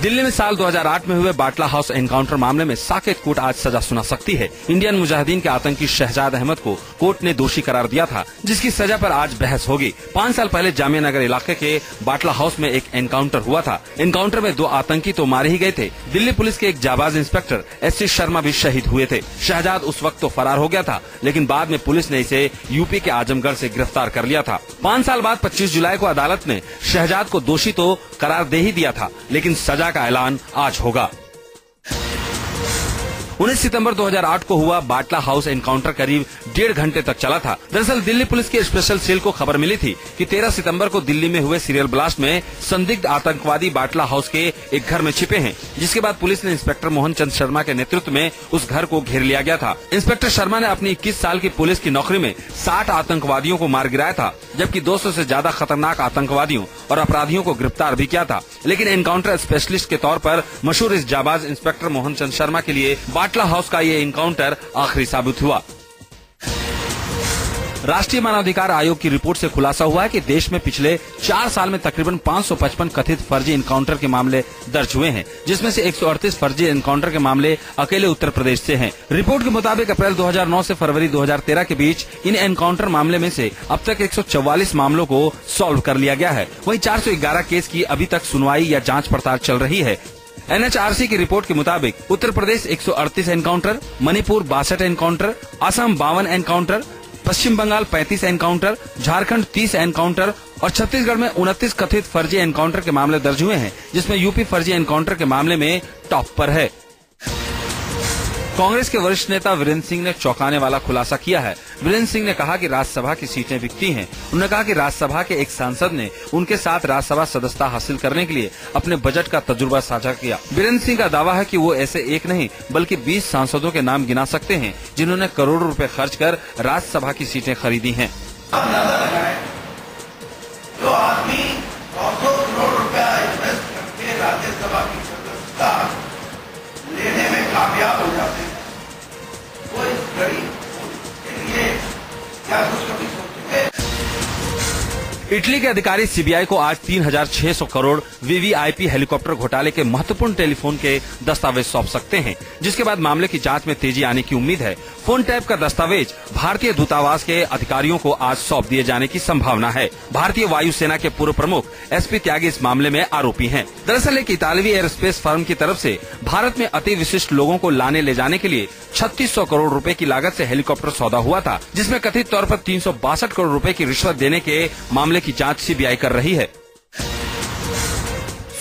दिल्ली में साल 2008 में हुए बाटला हाउस एनकाउंटर मामले में साकेत कोर्ट आज सजा सुना सकती है। इंडियन मुजाहिदीन के आतंकी शहजाद अहमद को कोर्ट ने दोषी करार दिया था, जिसकी सजा पर आज बहस होगी। 5 साल पहले जामिया नगर इलाके के बाटला हाउस में एक एनकाउंटर हुआ था। एनकाउंटर में 2 आतंकी तो मारे ही गए थे। दिल्ली पुलिस के एक जाबाज इंस्पेक्टर SC शर्मा भी शहीद हुए थे। शहजाद उस वक्त तो फरार हो गया था, लेकिन बाद में पुलिस ने इसे यूपी के आजमगढ़ से गिरफ्तार कर लिया था। 5 साल बाद 25 जुलाई को अदालत ने शहजाद को दोषी तो करार दे ही दिया था, लेकिन सजा का ऐलान आज होगा। 19 सितंबर 2008 को हुआ बाटला हाउस एनकाउंटर करीब 1.5 घंटे तक चला था। दरअसल दिल्ली पुलिस की स्पेशल सेल को खबर मिली थी कि 13 सितंबर को दिल्ली में हुए सीरियल ब्लास्ट में संदिग्ध आतंकवादी बाटला हाउस के एक घर में छिपे हैं, जिसके बाद पुलिस ने इंस्पेक्टर मोहन चंद शर्मा के नेतृत्व में उस घर को घेर लिया गया था। इंस्पेक्टर शर्मा ने अपनी 21 साल की पुलिस की नौकरी में 60 आतंकवादियों को मार गिराया था, जबकि 200 से ज्यादा खतरनाक आतंकवादियों और अपराधियों को गिरफ्तार भी किया था। लेकिन एनकाउंटर स्पेशलिस्ट के तौर पर मशहूर इस जाबाज इंस्पेक्टर मोहन चंद शर्मा के लिए बाटला हाउस का ये एनकाउंटर आखिरी साबित हुआ। राष्ट्रीय मानवाधिकार आयोग की रिपोर्ट से खुलासा हुआ है कि देश में पिछले 4 साल में तकरीबन 555 कथित फर्जी एनकाउंटर के मामले दर्ज हुए हैं, जिसमें से 138 फर्जी एनकाउंटर के मामले अकेले उत्तर प्रदेश से हैं। रिपोर्ट के मुताबिक अप्रैल 2009 से फरवरी 2013 के बीच इन एनकाउंटर मामले में से अब तक 144 मामलों को सॉल्व कर लिया गया है। वहीं 411 केस की अभी तक सुनवाई या जाँच पड़ताल चल रही है। NHRC की रिपोर्ट के मुताबिक Uttar Pradesh 138 encounter, Manipur 62 encounter, Assam 52 encounter, Paschim Bangal 35 encounter, Jharkhand 30 encounter और छत्तीसगढ़ में 29 कथित फर्जी एनकाउंटर के मामले दर्ज हुए हैं, जिसमें यूपी फर्जी एनकाउंटर के मामले में टॉप पर है। कांग्रेस के वरिष्ठ नेता वीरेंद्र सिंह ने चौंकाने वाला खुलासा किया है। वीरेंद्र सिंह ने कहा कि राज्यसभा की सीटें बिकती हैं। उन्होंने कहा कि राज्यसभा के एक सांसद ने उनके साथ राज्यसभा सदस्यता हासिल करने के लिए अपने बजट का तजुर्बा साझा किया। वीरेंद्र सिंह का दावा है कि वो ऐसे एक नहीं बल्कि 20 सांसदों के नाम गिना सकते हैं, जिन्होंने करोड़ों रुपए खर्च कर राज्यसभा की सीटें खरीदी हैं। जो आदमी 200 करोड़ रुपया इन्वेस्ट करके राज्यसभा की सदस्यता लेने में कामयाब हो जाते हैं, वो इस गरीब के लिए क्या कुछ कभी सोचेंगे? इटली के अधिकारी सीबीआई को आज 3600 करोड़ VVIP हेलीकॉप्टर घोटाले के महत्वपूर्ण टेलीफोन के दस्तावेज सौंप सकते हैं, जिसके बाद मामले की जांच में तेजी आने की उम्मीद है। फोन टैप का दस्तावेज भारतीय दूतावास के अधिकारियों को आज सौंप दिए जाने की संभावना है। भारतीय वायुसेना के पूर्व प्रमुख SP त्यागी इस मामले में आरोपी हैं। दरअसल एक इतालवी एयरस्पेस फर्म की तरफ से भारत में अति विशिष्ट लोगों को लाने ले जाने के लिए 3600 करोड़ रुपए की लागत से हेलीकॉप्टर सौदा हुआ था, जिसमें कथित तौर पर 362 करोड़ रुपए की रिश्वत देने के मामले की जांच सीबीआई कर रही है।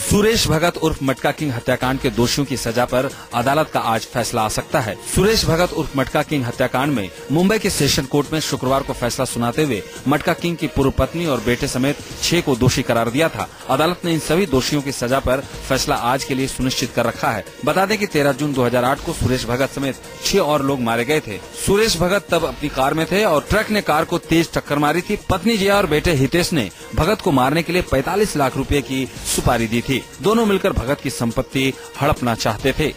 सुरेश भगत उर्फ मटका किंग हत्याकांड के दोषियों की सजा पर अदालत का आज फैसला आ सकता है। सुरेश भगत उर्फ मटका किंग हत्याकांड में मुंबई के सेशन कोर्ट में शुक्रवार को फैसला सुनाते हुए मटका किंग की पूर्व पत्नी और बेटे समेत 6 को दोषी करार दिया था। अदालत ने इन सभी दोषियों की सजा पर फैसला आज के लिए सुनिश्चित कर रखा है। बता दें कि 13 जून 2008 को सुरेश भगत समेत 6 और लोग मारे गए थे। सुरेश भगत तब अपनी कार में थे और ट्रक ने कार को तेज टक्कर मारी थी। पत्नी जया और बेटे हितेश ने भगत को मारने के लिए 45 लाख रुपए की सुपारी दी थी। दोनों मिलकर भगत की संपत्ति हड़पना चाहते थे।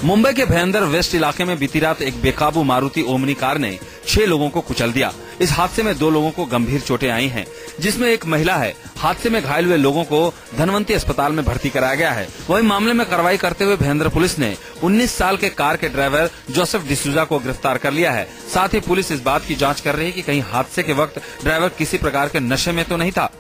मुंबई के भयंदर वेस्ट इलाके में बीती रात एक बेकाबू मारुति ओमनी कार ने 6 लोगों को कुचल दिया। इस हादसे में 2 लोगों को गंभीर चोटें आई हैं, जिसमें एक महिला है। हादसे में घायल हुए लोगों को धनवंती अस्पताल में भर्ती कराया गया है। वहीं मामले में कार्रवाई करते हुए भयंदर पुलिस ने 19 साल के कार के ड्राइवर जोसेफ डिसूजा को गिरफ्तार कर लिया है। साथ ही पुलिस इस बात की जाँच कर रही है कि कहीं हादसे के वक्त ड्राइवर किसी प्रकार के नशे में तो नहीं था।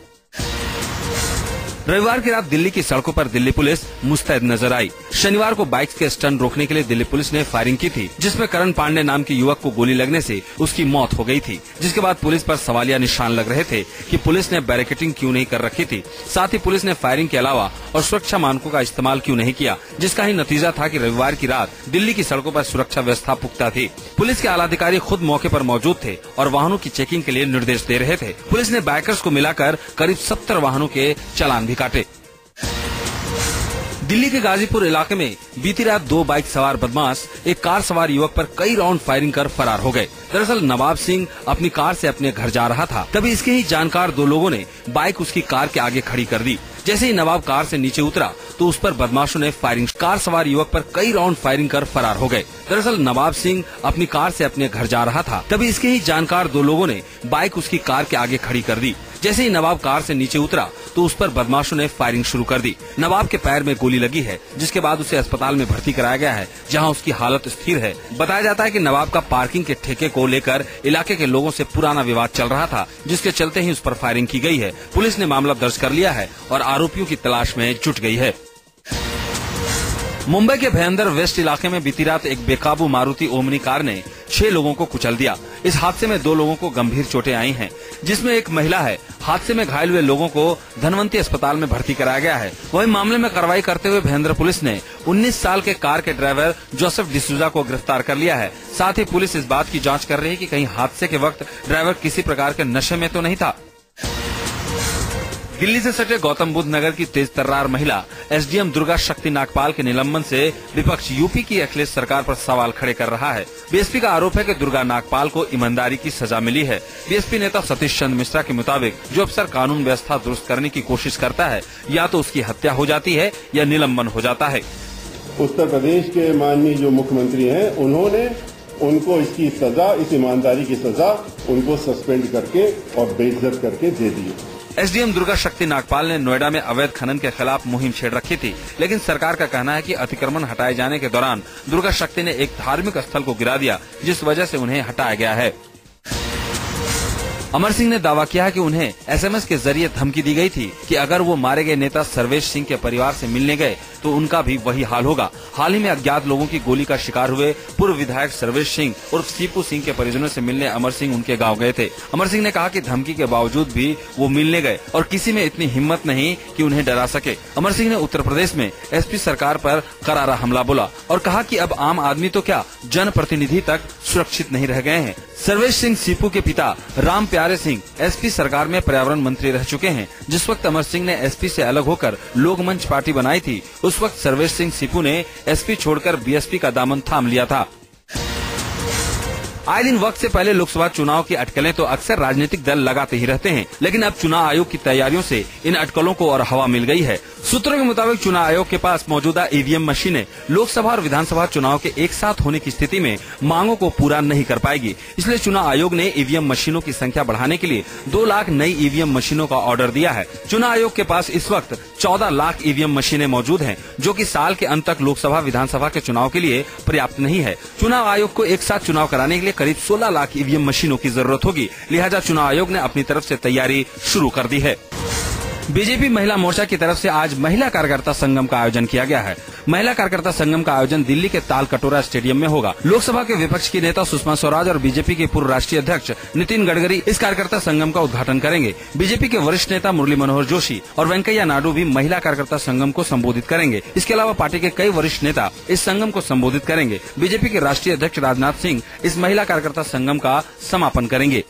रविवार की रात दिल्ली की सड़कों पर दिल्ली पुलिस मुस्तैद नजर आई। शनिवार को बाइक के स्टंट रोकने के लिए दिल्ली पुलिस ने फायरिंग की थी, जिसमें करण पांडे नाम के युवक को गोली लगने से उसकी मौत हो गई थी, जिसके बाद पुलिस पर सवालिया निशान लग रहे थे कि पुलिस ने बैरिकेडिंग क्यों नहीं कर रखी थी। साथ ही पुलिस ने फायरिंग के अलावा और सुरक्षा मानकों का इस्तेमाल क्यों नहीं किया, जिसका ही नतीजा था कि रविवार की रात दिल्ली की सड़कों पर सुरक्षा व्यवस्था पुख्ता थी। पुलिस के आलाधिकारी खुद मौके पर मौजूद थे और वाहनों की चेकिंग के लिए निर्देश दे रहे थे। पुलिस ने बाइकर्स को मिलाकर करीब 70 वाहनों के चालान भी काटे। दिल्ली के गाजीपुर इलाके में बीती रात 2 बाइक सवार बदमाश एक कार सवार युवक पर कई राउंड फायरिंग कर फरार हो गए। दरअसल नवाब सिंह अपनी कार से अपने घर जा रहा था, तभी इसके ही जानकार 2 लोगों ने बाइक उसकी कार के आगे खड़ी कर दी। जैसे ही नवाब कार से नीचे उतरा तो उस पर बदमाशों ने फायरिंग कार सवार युवक पर कई राउंड फायरिंग कर फरार हो गए। दरअसल नवाब सिंह अपनी कार से अपने घर जा रहा था, तभी इसके ही जानकार 2 लोगों ने बाइक उसकी कार के आगे खड़ी कर दी। जैसे ही नवाब कार से नीचे उतरा तो उस पर बदमाशों ने फायरिंग शुरू कर दी। नवाब के पैर में गोली लगी है, जिसके बाद उसे अस्पताल में भर्ती कराया गया है, जहां उसकी हालत स्थिर है। बताया जाता है कि नवाब का पार्किंग के ठेके को लेकर इलाके के लोगों से पुराना विवाद चल रहा था, जिसके चलते ही उस पर फायरिंग की गई है। पुलिस ने मामला दर्ज कर लिया है और आरोपियों की तलाश में जुट गई है। मुंबई के भयंदर वेस्ट इलाके में बीती रात एक बेकाबू मारुति ओमनी कार ने 6 लोगों को कुचल दिया। इस हादसे में 2 लोगों को गंभीर चोटें आई हैं, जिसमें एक महिला है। हादसे में घायल हुए लोगों को धनवंती अस्पताल में भर्ती कराया गया है। वहीं मामले में कार्रवाई करते हुए भयंदर पुलिस ने 19 साल के कार के ड्राइवर जोसेफ डिसूजा को गिरफ्तार कर लिया है। साथ ही पुलिस इस बात की जाँच कर रही है कि कहीं हादसे के वक्त ड्राइवर किसी प्रकार के नशे में तो नहीं था। दिल्ली से सटे गौतम बुद्ध नगर की तेज तर्रार महिला एसडीएम दुर्गा शक्ति नागपाल के निलंबन से विपक्ष यूपी की अखिलेश सरकार पर सवाल खड़े कर रहा है। बीएसपी का आरोप है कि दुर्गा नागपाल को ईमानदारी की सजा मिली है। बीएसपी नेता सतीश चंद्र मिश्रा के मुताबिक जो अफसर कानून व्यवस्था दुरुस्त करने की कोशिश करता है, या तो उसकी हत्या हो जाती है या निलंबन हो जाता है। उत्तर प्रदेश के माननीय जो मुख्यमंत्री हैं, उन्होंने उनको इसकी सजा, इस ईमानदारी की सजा उनको सस्पेंड करके और बेइज्जत करके दे दी। एसडीएम दुर्गा शक्ति नागपाल ने नोएडा में अवैध खनन के खिलाफ मुहिम छेड़ रखी थी, लेकिन सरकार का कहना है कि अतिक्रमण हटाए जाने के दौरान दुर्गा शक्ति ने एक धार्मिक स्थल को गिरा दिया, जिस वजह से उन्हें हटाया गया है। अमर सिंह ने दावा किया है कि उन्हें एसएमएस के जरिए धमकी दी गई थी कि अगर वो मारे गए नेता सर्वेश सिंह के परिवार से मिलने गए तो उनका भी वही हाल होगा। हाल ही में अज्ञात लोगों की गोली का शिकार हुए पूर्व विधायक सर्वेश सिंह उर्फ सीपू सिंह के परिजनों से मिलने अमर सिंह उनके गांव गए थे। अमर सिंह ने कहा कि धमकी के बावजूद भी वो मिलने गए और किसी में इतनी हिम्मत नहीं कि उन्हें डरा सके। अमर सिंह ने उत्तर प्रदेश में एसपी सरकार पर करारा हमला बोला और कहा कि अब आम आदमी तो क्या, जनप्रतिनिधि तक सुरक्षित नहीं रह गए हैं। सर्वेश सिंह सीपू के पिता राम प्यारे सिंह एसपी सरकार में पर्यावरण मंत्री रह चुके हैं। जिस वक्त अमर सिंह ने एसपी से अलग होकर लोक मंच पार्टी बनाई थी, उस वक्त सर्वेश सिंह सीपू ने एसपी छोड़कर बीएसपी का दामन थाम लिया था। आए दिन वक्त से पहले लोकसभा चुनाव की अटकलें तो अक्सर राजनीतिक दल लगाते ही रहते हैं, लेकिन अब चुनाव आयोग की तैयारियों से इन अटकलों को और हवा मिल गई है। सूत्रों के मुताबिक चुनाव आयोग के पास मौजूदा ईवीएम मशीनें लोकसभा और विधानसभा चुनाव के एक साथ होने की स्थिति में मांगों को पूरा नहीं कर पाएगी। इसलिए चुनाव आयोग ने ईवीएम मशीनों की संख्या बढ़ाने के लिए 2 लाख नई ईवीएम मशीनों का ऑर्डर दिया है। चुनाव आयोग के पास इस वक्त 14 लाख ईवीएम मशीनें मौजूद हैं, जो कि साल के अंत तक लोकसभा विधानसभा के चुनाव के लिए पर्याप्त नहीं है। चुनाव आयोग को एक साथ चुनाव कराने के लिए करीब 16 लाख ईवीएम मशीनों की जरूरत होगी। लिहाजा चुनाव आयोग ने अपनी तरफ से तैयारी शुरू कर दी है। बीजेपी महिला मोर्चा की तरफ से आज महिला कार्यकर्ता संगम का आयोजन किया गया है। महिला कार्यकर्ता संगम का आयोजन दिल्ली के ताल कटोरा स्टेडियम में होगा। लोकसभा के विपक्ष की नेता सुषमा स्वराज और बीजेपी के पूर्व राष्ट्रीय अध्यक्ष नितिन गडकरी इस कार्यकर्ता संगम का उद्घाटन करेंगे। बीजेपी के वरिष्ठ नेता मुरली मनोहर जोशी और वेंकैया नायडू भी महिला कार्यकर्ता संगम को संबोधित करेंगे। इसके अलावा पार्टी के कई वरिष्ठ नेता इस संगम को संबोधित करेंगे। बीजेपी के राष्ट्रीय अध्यक्ष राजनाथ सिंह इस महिला कार्यकर्ता संगम का समापन करेंगे।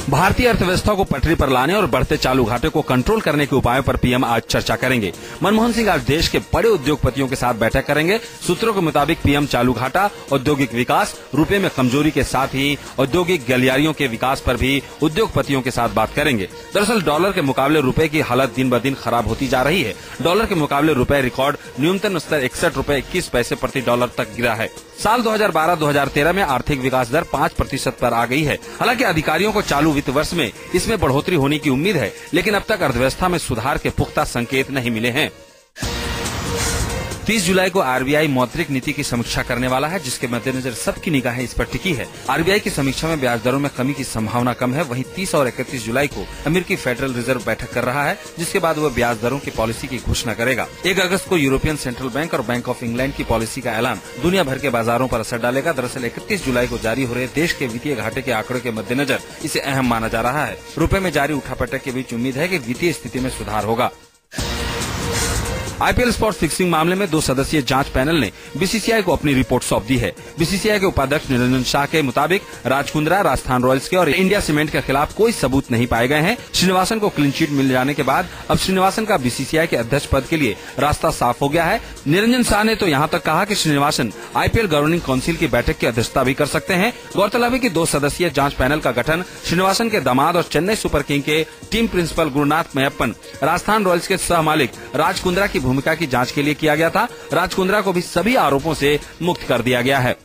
भारतीय अर्थव्यवस्था को पटरी पर लाने और बढ़ते चालू घाटे को कंट्रोल करने के उपायों पर पीएम आज चर्चा करेंगे। मनमोहन सिंह आज देश के बड़े उद्योगपतियों के साथ बैठक करेंगे। सूत्रों के मुताबिक पीएम चालू घाटा, औद्योगिक विकास, रुपए में कमजोरी के साथ ही औद्योगिक गलियारियों के विकास पर भी उद्योगपतियों के साथ बात करेंगे। दरअसल डॉलर के मुकाबले रुपए की हालत दिन ब दिन खराब होती जा रही है। डॉलर के मुकाबले रुपए रिकॉर्ड न्यूनतम स्तर 61 रुपए 21 पैसे प्रति डॉलर तक गिरा है। साल 2012-2013 में आर्थिक विकास दर 5% पर आ गई है। हालांकि अधिकारियों को चालू वित्त वर्ष में इसमें बढ़ोतरी होने की उम्मीद है, लेकिन अब तक अर्थव्यवस्था में सुधार के पुख्ता संकेत नहीं मिले हैं। 30 जुलाई को आरबीआई मौद्रिक नीति की समीक्षा करने वाला है, जिसके मद्देनजर सबकी निगाहें इस पर टिकी है। आरबीआई की समीक्षा में ब्याज दरों में कमी की संभावना कम है। वहीं 30 और 31 जुलाई को अमेरिकी फेडरल रिजर्व बैठक कर रहा है, जिसके बाद वह ब्याज दरों की पॉलिसी की घोषणा करेगा। 1 अगस्त को यूरोपियन सेंट्रल बैंक और बैंक ऑफ इंग्लैंड की पॉलिसी का ऐलान दुनिया भर के बाजारों पर असर डालेगा। दरअसल 31 जुलाई को जारी हो रहे देश के वित्तीय घाटे के आंकड़ों के मद्देनजर इसे अहम माना जा रहा है। रुपए में जारी उठापटक के बीच उम्मीद है कि वित्तीय स्थिति में सुधार होगा। आईपीएल स्पॉट फिक्सिंग मामले में 2 सदस्यीय जांच पैनल ने बीसीसीआई को अपनी रिपोर्ट सौंप दी है। बीसीसीआई के उपाध्यक्ष निरंजन शाह के मुताबिक राज कुंद्रा, राजस्थान रॉयल्स के और इंडिया सीमेंट के खिलाफ कोई सबूत नहीं पाए गए हैं। श्रीनिवासन को क्लीन चिट मिल जाने के बाद अब श्रीनिवासन का बीसीसीआई के अध्यक्ष पद के लिए रास्ता साफ हो गया है। निरंजन शाह ने तो यहाँ तक कहा कि श्रीनिवासन आईपीएल गवर्निंग काउंसिल की बैठक की अध्यक्षता भी कर सकते हैं। गौरतलब है कि 2 सदस्यीय जांच पैनल का गठन श्रीनिवासन के दामाद और चेन्नई सुपर किंग के team principal Gurunath Meiyappan, Rajasthan Royals के सह मालिक राज कुंद्रा की भूमिका की जांच के लिए किया गया था। राज कुंद्रा को भी सभी आरोपों से मुक्त कर दिया गया है।